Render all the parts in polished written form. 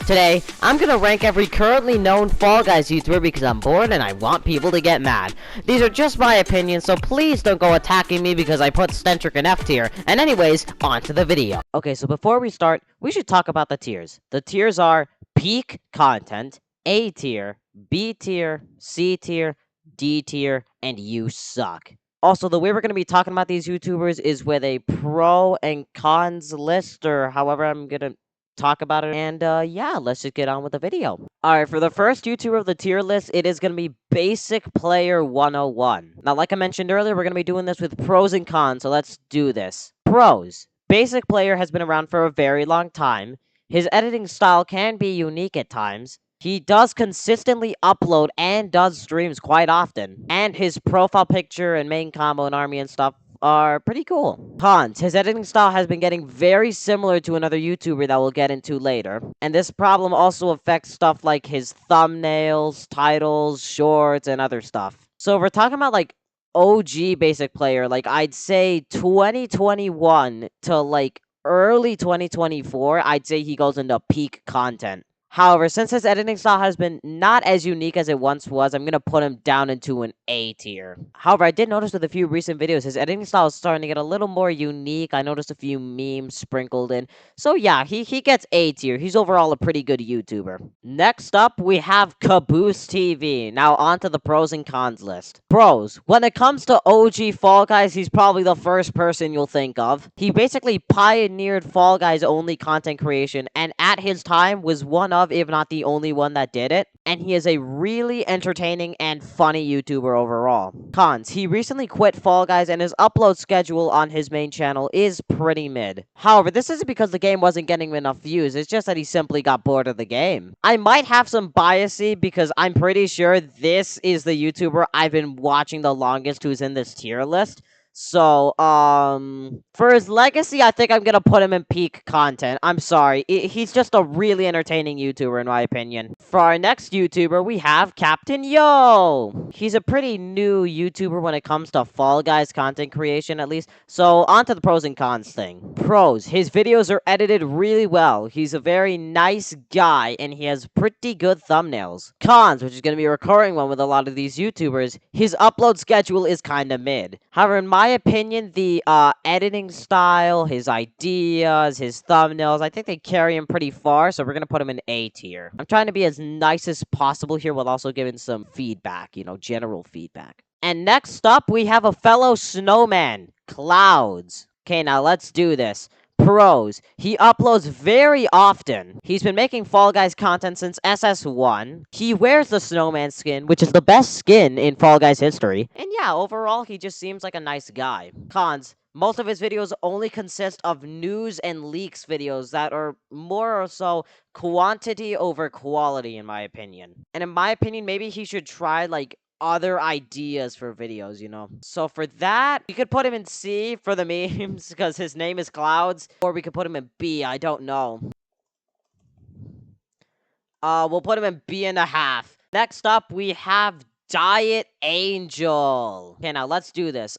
Today, I'm gonna rank every currently known Fall Guys YouTuber because I'm bored and I want people to get mad. These are just my opinions, so please don't go attacking me because I put Stentric in F tier. And anyways, on to the video. Okay, so before we start, we should talk about the tiers. The tiers are peak content, A tier, B tier, C tier, D tier, and you suck. Also, the way we're going to be talking about these YouTubers is with a pro and cons list, or however I'm going to talk about it. And yeah, let's just get on with the video. Alright, for the first YouTuber of the tier list, it is going to be BasicPlayer 101. Now, like I mentioned earlier, we're going to be doing this with pros and cons, so let's do this. Pros. BasicPlayer has been around for a very long time. His editing style can be unique at times. He does consistently upload and does streams quite often. And his profile picture and main combo and army and stuff are pretty cool. Cons. His editing style has been getting very similar to another YouTuber that we'll get into later. And this problem also affects stuff like his thumbnails, titles, shorts, and other stuff. So if we're talking about like OG BasicPlayer, like I'd say 2021 to like early 2024, I'd say he goes into peak content. However, since his editing style has been not as unique as it once was, I'm going to put him down into an A tier. However, I did notice with a few recent videos, his editing style is starting to get a little more unique. I noticed a few memes sprinkled in. So yeah, he gets A tier. He's overall a pretty good YouTuber. Next up, we have Caboose TV. Now on to the pros and cons list. Pros. When it comes to OG Fall Guys, he's probably the first person you'll think of. He basically pioneered Fall Guys only content creation, and at his time was one of, if not the only one that did it, and he is a really entertaining and funny YouTuber overall. Cons. He recently quit Fall Guys and his upload schedule on his main channel is pretty mid. However, this isn't because the game wasn't getting him enough views, it's just that he simply got bored of the game. I might have some biasy because I'm pretty sure this is the YouTuber I've been watching the longest who's in this tier list. So, for his legacy, I think I'm gonna put him in peak content. I'm sorry. He's just a really entertaining YouTuber, in my opinion. For our next YouTuber, we have Captain Yo. He's a pretty new YouTuber when it comes to Fall Guys content creation, at least. So, on to the pros and cons thing. Pros. His videos are edited really well. He's a very nice guy, and he has pretty good thumbnails. Cons, which is gonna be a recurring one with a lot of these YouTubers, his upload schedule is kinda mid. However, in my opinion, the editing style, his ideas, his thumbnails, I think they carry him pretty far, so we're going to put him in A tier. I'm trying to be as nice as possible here while also giving some feedback, general feedback. And next up, we have a fellow snowman, Cloudz. Okay, now let's do this. Pros. He uploads very often. He's been making Fall Guys content since SS1. He wears the snowman skin, which is the best skin in Fall Guys history. And yeah, overall, he just seems like a nice guy. Cons. Most of his videos only consist of news and leaks videos that are more or so quantity over quality, in my opinion. And in my opinion, maybe he should try, like, other ideas for videos, So for that, we could put him in C for the memes because his name is Cloudz, or we could put him in B, I don't know. We'll put him in B.5. Next up, we have DietAngel. Okay, now let's do this.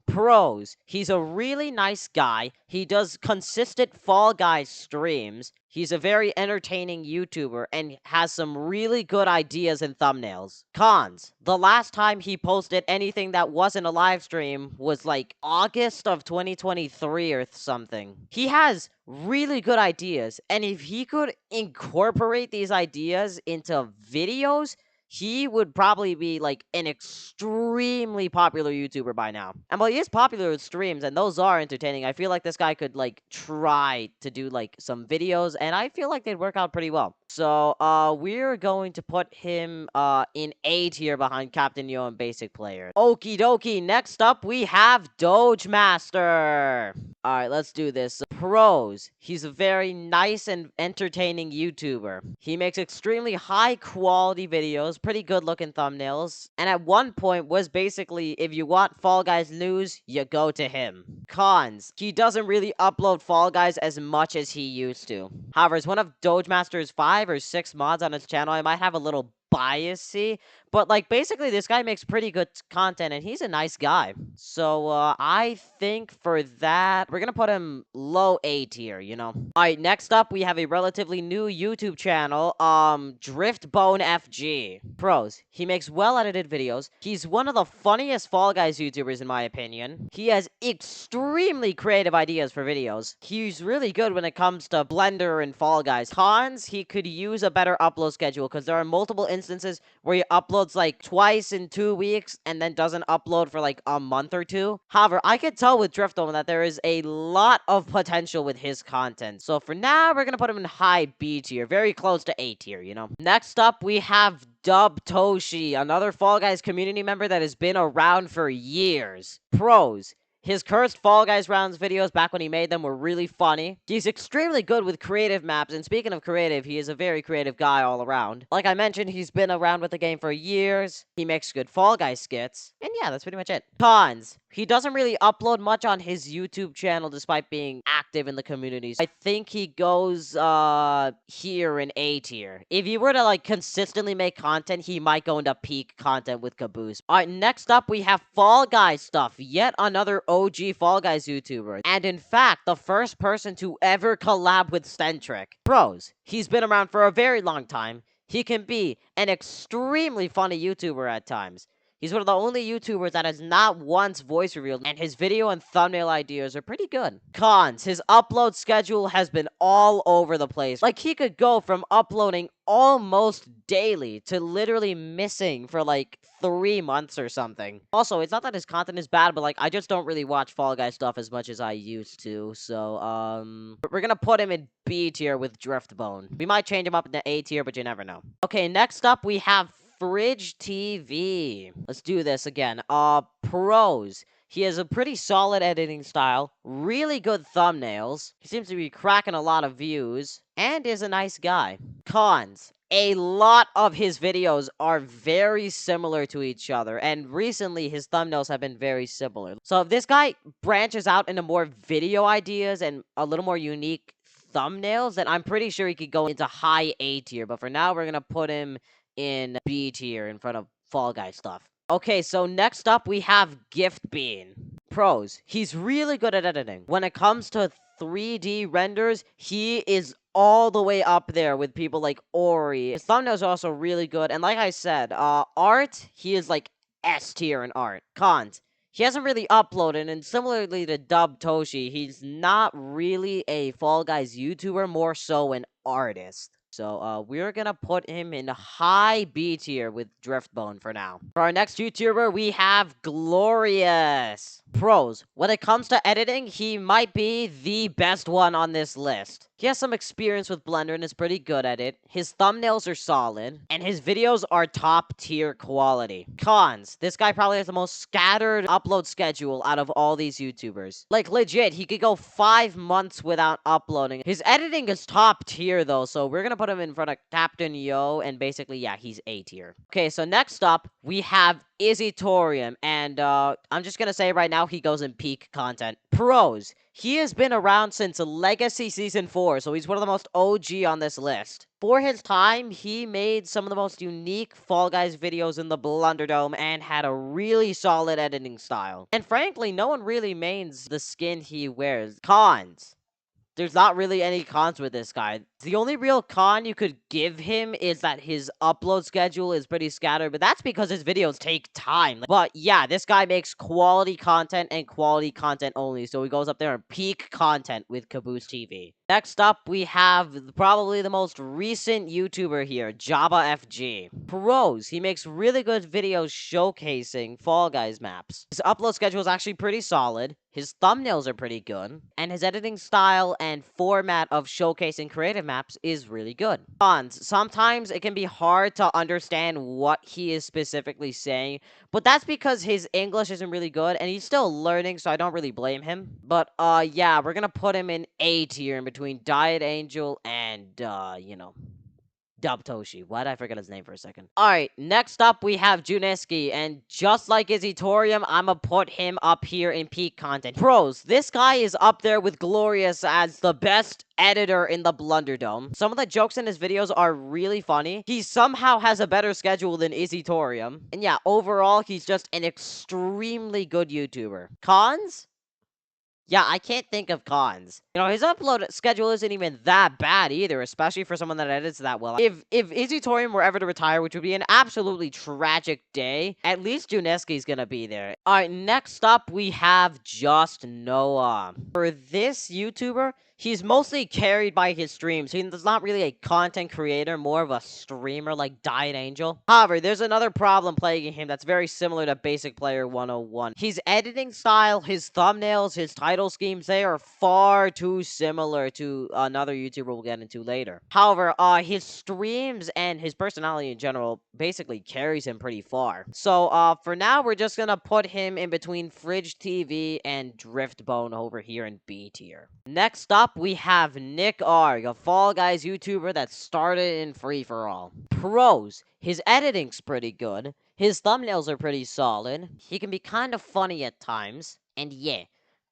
Pros. He's a really nice guy. He does consistent Fall Guys streams. He's a very entertaining YouTuber and has some really good ideas and thumbnails. Cons. The last time he posted anything that wasn't a live stream was like August of 2023 or something. He has really good ideas, and if he could incorporate these ideas into videos, he would probably be, like, an extremely popular YouTuber by now. And while he is popular with streams, and those are entertaining, I feel like this guy could, like, try to do, like, some videos, and I feel like they'd work out pretty well. So, we're going to put him, in A tier behind Captain Yo and BasicPlayer. Okie dokie, next up, we have Doge Master. Alright, let's do this. Pros. He's a very nice and entertaining YouTuber. He makes extremely high-quality videos, pretty good-looking thumbnails, and at one point was basically, if you want Fall Guys news, you go to him. Cons. He doesn't really upload Fall Guys as much as he used to. However, as one of Doge Master's 5 or 6 mods on his channel, I might have a little biasy, but like basically this guy makes pretty good content and he's a nice guy. So I think for that we're gonna put him low A tier, you know. Alright, next up we have a relatively new YouTube channel, Driftbone FG. Pros, he makes well edited videos. He's one of the funniest Fall Guys YouTubers in my opinion. He has extremely creative ideas for videos. He's really good when it comes to Blender and Fall Guys. Cons, he could use a better upload schedule because there are multiple instances where he uploads like twice in 2 weeks and then doesn't upload for like a month or two. However, I could tell with Driftbone that there is a lot of potential with his content. So for now, we're gonna put him in high B tier, very close to A tier, you know. Next up, we have Dub Toshi, another Fall Guys community member that has been around for years. Pros, his cursed Fall Guys rounds videos back when he made them were really funny. He's extremely good with creative maps, and speaking of creative, he is a very creative guy all around. Like I mentioned, he's been around with the game for years. He makes good Fall Guys skits. And yeah, that's pretty much it. Cons. He doesn't really upload much on his YouTube channel despite being active in the communities. I think he goes, here in A tier. If you were to, like, consistently make content, he might go into peak content with Caboose. Alright, next up, we have FallGuysStuff, yet another OG Fall Guys YouTuber. And in fact, the first person to ever collab with Stentric. Pros, he's been around for a very long time. He can be an extremely funny YouTuber at times. He's one of the only YouTubers that has not once voice revealed, and his video and thumbnail ideas are pretty good. Cons, his upload schedule has been all over the place. Like, he could go from uploading almost daily to literally missing for like 3 months or something. Also, it's not that his content is bad, but like, I just don't really watch Fall Guys stuff as much as I used to, so, we're gonna put him in B tier with Driftbone. We might change him up into A tier, but you never know. Okay, next up, we have Fridge TV. Let's do this again. Pros. He has a pretty solid editing style, really good thumbnails. He seems to be cracking a lot of views, and is a nice guy. Cons. A lot of his videos are very similar to each other, and recently his thumbnails have been very similar. So if this guy branches out into more video ideas and a little more unique thumbnails, then I'm pretty sure he could go into high A tier. But for now, we're gonna put him in B tier in front of Fall Guys stuff. Okay, so next up we have giftbean. Pros. He's really good at editing. When it comes to 3D renders, he is all the way up there with people like Orey. His thumbnails are also really good. And like I said, art, he is like S tier in art. Cons. He hasn't really uploaded, and similarly to Dub Toshi, he's not really a Fall Guys YouTuber, more so an artist. So, we're gonna put him in high B tier with Driftbone for now. For our next YouTuber, we have Glorious. Pros. When it comes to editing, he might be the best one on this list. He has some experience with Blender and is pretty good at it. His thumbnails are solid, and his videos are top tier quality. Cons. This guy probably has the most scattered upload schedule out of all these YouTubers. Like, legit, he could go 5 months without uploading. His editing is top tier, though, so we're gonna put him in front of Captain Yo, and basically, yeah, he's A tier. Okay, so next up, we have Izzytorium, and I'm just gonna say right now, he goes in peak content. Pros. He has been around since Legacy Season 4, so he's one of the most OG on this list. For his time, he made some of the most unique Fall Guys videos in the Blunderdome and had a really solid editing style. And frankly, no one really mains the skin he wears. Cons. There's not really any cons with this guy. The only real con you could give him is that his upload schedule is pretty scattered, but that's because his videos take time. But yeah, this guy makes quality content and quality content only, so he goes up there in peak content with Caboose TV. Next up, we have probably the most recent YouTuber here, Jaba FG. Pros, he makes really good videos showcasing Fall Guys maps. His upload schedule is actually pretty solid. His thumbnails are pretty good, and his editing style and format of showcasing creative maps is really good. Cons, sometimes it can be hard to understand what he is specifically saying, but that's because his English isn't really good, and he's still learning, so I don't really blame him. But, yeah, we're gonna put him in A tier in between DietAngel and, you know, Dubtoshi. Why did I forget his name for a second? Alright, next up we have Juneski, and just like Izzytorium, I'ma put him up here in peak content. Pros, this guy is up there with Glorious as the best editor in the Blunderdome. Some of the jokes in his videos are really funny. He somehow has a better schedule than Izzytorium. And yeah, overall, he's just an extremely good YouTuber. Cons? Yeah, I can't think of cons. You know, his upload schedule isn't even that bad either, especially for someone that edits that well. If Izzytorium were ever to retire, which would be an absolutely tragic day, at least Juneski's gonna be there. Alright, next up we have JustNoah. For this YouTuber, he's mostly carried by his streams. He's not really a content creator, more of a streamer like DietAngel. However, there's another problem plaguing him that's very similar to BasicPlayer 101. His editing style, his thumbnails, his title schemes, they are far too similar to another YouTuber we'll get into later. However, his streams and his personality in general basically carries him pretty far. So, for now, we're just gonna put him in between Fridge TV and Driftbone over here in B tier. Next up, we have Nick R, a Fall Guys YouTuber that started in free-for-all. Pros, his editing's pretty good, his thumbnails are pretty solid, he can be kind of funny at times, and yeah.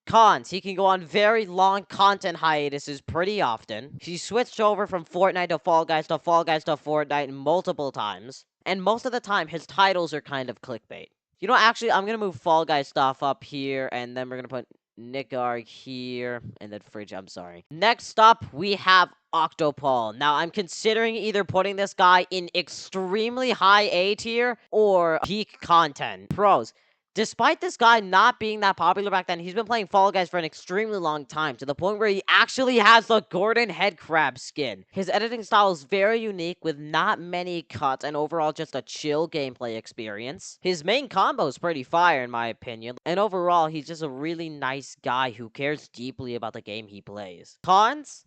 Cons, he can go on very long content hiatuses pretty often. He switched over from Fortnite to FallGuysStuff Fortnite multiple times. And most of the time, his titles are kind of clickbait. You know, actually, I'm gonna move FallGuysStuff up here, and then we're gonna put Nickar here, and then Fridge, I'm sorry. Next up, we have OctoPaul. Now, I'm considering either putting this guy in extremely high A tier or peak content. Pros. Despite this guy not being that popular back then, he's been playing Fall Guys for an extremely long time, to the point where he actually has the Gordon Headcrab skin. His editing style is very unique, with not many cuts, and overall just a chill gameplay experience. His main combo is pretty fire, in my opinion, and overall, he's just a really nice guy who cares deeply about the game he plays. Cons?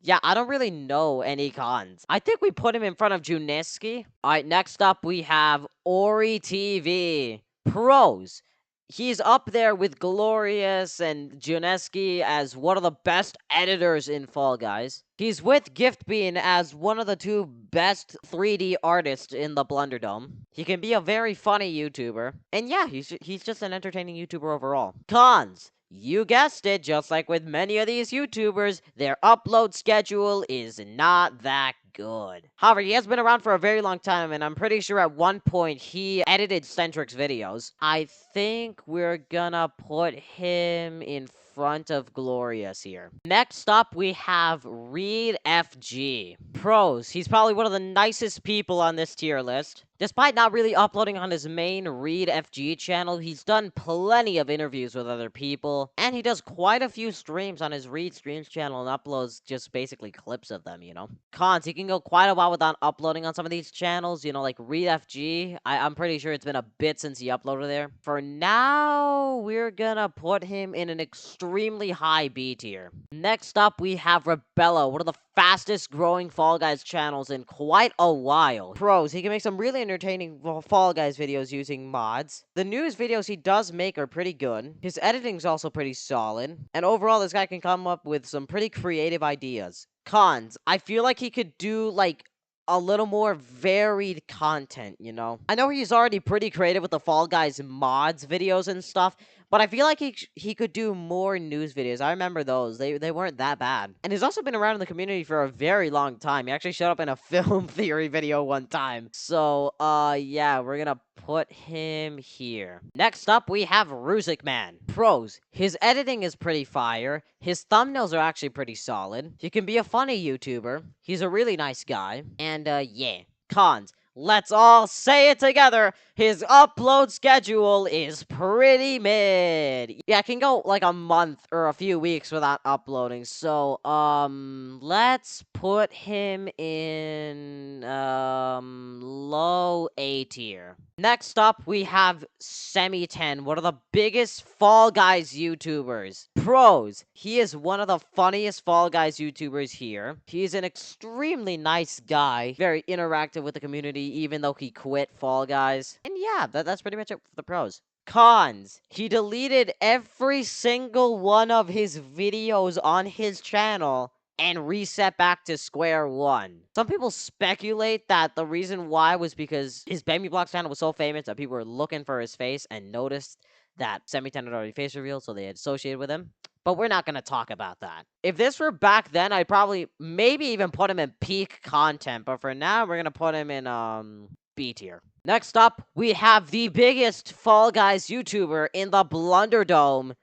Yeah, I don't really know any cons. I think we put him in front of Juneski. Alright, next up, we have Orey TV. Pros. He's up there with Glorious and Juneski as one of the best editors in Fall Guys. He's with giftbean as one of the two best 3D artists in the Blunderdome. He can be a very funny YouTuber. And yeah, he's just an entertaining YouTuber overall. Cons. You guessed it, just like with many of these YouTubers, their upload schedule is not that good. However, he has been around for a very long time, and I'm pretty sure at one point he edited Stentric's videos. I think we're gonna put him in front of Glorious here. Next up, we have Reed FG. Pros, he's probably one of the nicest people on this tier list. Despite not really uploading on his main Reed FG channel, he's done plenty of interviews with other people, and he does quite a few streams on his Reed Streams channel and uploads just basically clips of them, you know? Cons, he can go quite a while without uploading on some of these channels, you know, like Reed FG. I'm pretty sure it's been a bit since he uploaded there. For now, we're gonna put him in an extremely high B tier. Next up, we have Rebello, one of the fastest growing Fall Guys channels in quite a while. Pros, he can make some really entertaining Fall Guys videos using mods. The news videos he does make are pretty good. His editing's also pretty solid. And overall, this guy can come up with some pretty creative ideas. Cons, I feel like he could do, like, a little more varied content, you know? I know he's already pretty creative with the Fall Guys mods videos and stuff, but I feel like he could do more news videos. I remember those. They weren't that bad. And he's also been around in the community for a very long time. He actually showed up in a film theory video one time. So, yeah, we're gonna put him here. Next up, we have Ruzik Man. Pros. His editing is pretty fire. His thumbnails are actually pretty solid. He can be a funny YouTuber. He's a really nice guy. And, yeah. Cons. Let's all say it together. His upload schedule is pretty mid. Yeah, it can go like a month or a few weeks without uploading. So, let's put him in, low A tier. Next up, we have SemmyTen, one of the biggest Fall Guys YouTubers. Pros, he is one of the funniest Fall Guys YouTubers here. He's an extremely nice guy, very interactive with the community, even though he quit Fall Guys. And yeah, that's pretty much it for the pros. Cons, he deleted every single one of his videos on his channel and reset back to square one. Some people speculate that the reason why was because his Baby Blocks channel was so famous that people were looking for his face and noticed that SemmyTen had already face revealed, so they had associated with him. But we're not going to talk about that. If this were back then, I'd probably maybe even put him in peak content. But for now, we're going to put him in B tier. Next up, we have the biggest Fall Guys YouTuber in the Blunderdome,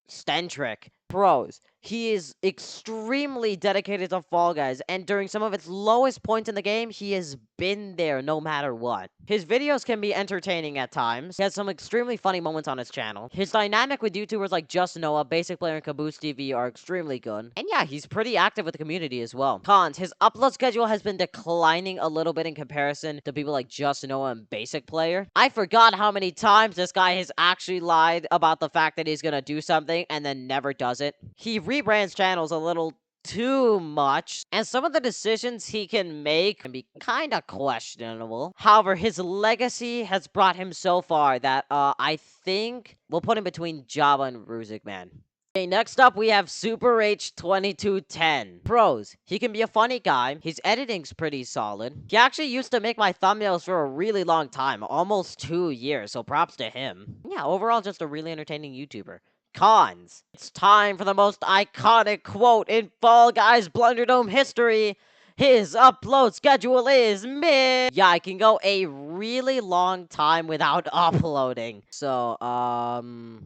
Stentric. Pros. He is extremely dedicated to Fall Guys, and during some of its lowest points in the game, he has been there no matter what. His videos can be entertaining at times. He has some extremely funny moments on his channel. His dynamic with YouTubers like JustNoah, BasicPlayer, and Caboose TV are extremely good. And yeah, he's pretty active with the community as well. Cons. His upload schedule has been declining a little bit in comparison to people like JustNoah and BasicPlayer. I forgot how many times this guy has actually lied about the fact that he's gonna do something and then never does it. He rebrands channels a little too much, and some of the decisions he can make can be kind of questionable. However, his legacy has brought him so far that I think we'll put him between Jaba and ruzik, man. Okay, next up we have Super H 2210. Pros. He can be a funny guy. His editing's pretty solid. He actually used to make my thumbnails for a really long time, almost 2 years, so props to him. Yeah, overall just a really entertaining YouTuber. Cons. It's time for the most iconic quote in Fall Guys Blunderdome history. His upload schedule is mid. Yeah, I can go a really long time without uploading. So,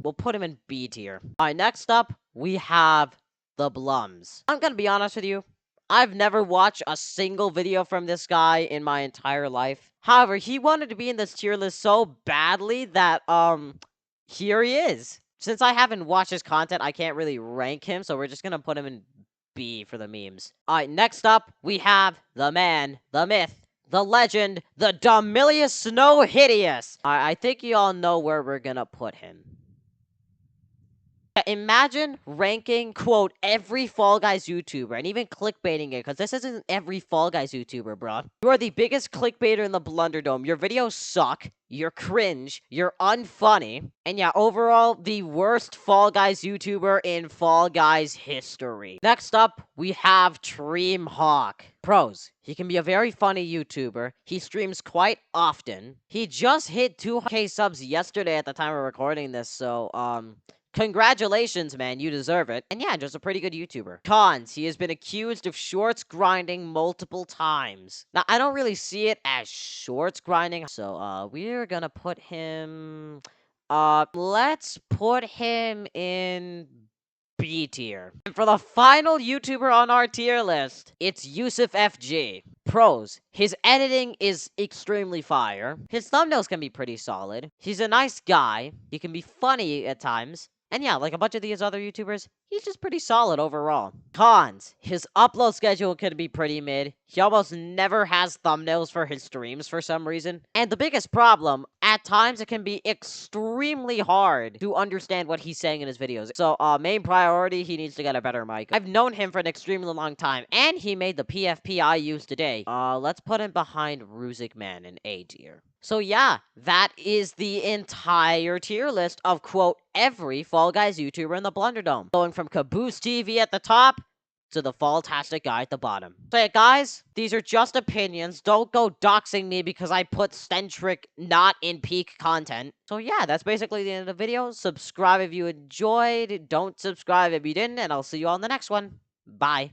we'll put him in B tier. Alright, next up, we have the Blums. I'm gonna be honest with you. I've never watched a single video from this guy in my entire life. However, he wanted to be in this tier list so badly that, here he is. Since I haven't watched his content, I can't really rank him, so we're just gonna put him in B for the memes. Alright, next up, we have the man, the myth, the legend, the Domilious Snow Hideous. I think you all know where we're gonna put him. Imagine ranking, quote, every Fall Guys YouTuber, and even clickbaiting it, because this isn't every Fall Guys YouTuber, bro. You are the biggest clickbaiter in the Blunderdome. Your videos suck, you're cringe, you're unfunny, and yeah, overall, the worst Fall Guys YouTuber in Fall Guys history. Next up, we have Tream Hawk. Pros. He can be a very funny YouTuber. He streams quite often. He just hit 200k subs yesterday at the time of recording this, so, congratulations, man. You deserve it. And yeah, just a pretty good YouTuber. Cons. He has been accused of shorts grinding multiple times. Now, I don't really see it as shorts grinding. So, we're gonna put him... let's put him in B tier. And for the final YouTuber on our tier list, it's Yousif FG. Pros. His editing is extremely fire. His thumbnails can be pretty solid. He's a nice guy. He can be funny at times. And yeah, like a bunch of these other YouTubers, he's just pretty solid overall. Cons. His upload schedule could be pretty mid. He almost never has thumbnails for his streams for some reason. And the biggest problem, at times it can be extremely hard to understand what he's saying in his videos. So, main priority, he needs to get a better mic. I've known him for an extremely long time, and he made the PFP I used today. Let's put him behind ruzik, man, in A tier. So yeah, that is the entire tier list of, quote, every Fall Guys YouTuber in the Blunderdome. Going from Caboose TV at the top to the Falltastic Guy at the bottom. So yeah, guys, these are just opinions. Don't go doxing me because I put Stentric not in peak content. So yeah, that's basically the end of the video. Subscribe if you enjoyed. Don't subscribe if you didn't, and I'll see you all in the next one. Bye.